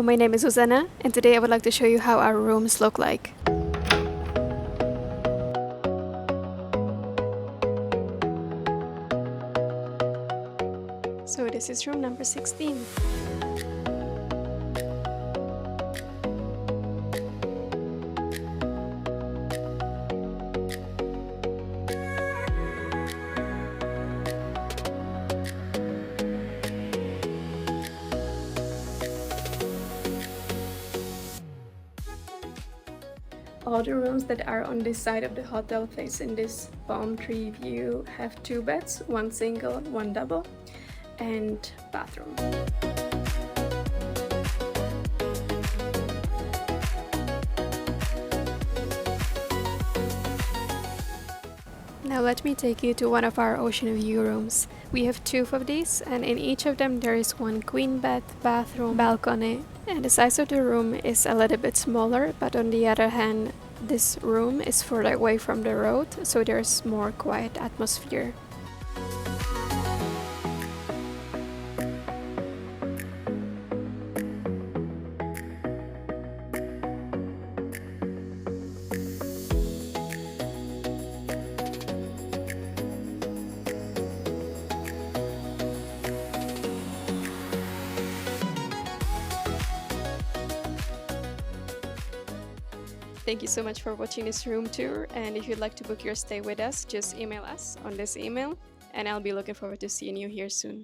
Hello, my name is Susanna, and today I would like to show you how our rooms look like. So this is room number 16. All the rooms that are on this side of the hotel facing this palm tree view have 2 beds, 1 single, 1 double, and bathroom. Now let me take you to one of our ocean view rooms. We have 2 of these, and in each of them there is 1 queen bed, bathroom, balcony, and the size of the room is a little bit smaller, but on the other hand, this room is further away from the road, so there's more quiet atmosphere. Thank you so much for watching this room tour, and if you'd like to book your stay with us, just email us on this email, and I'll be looking forward to seeing you here soon.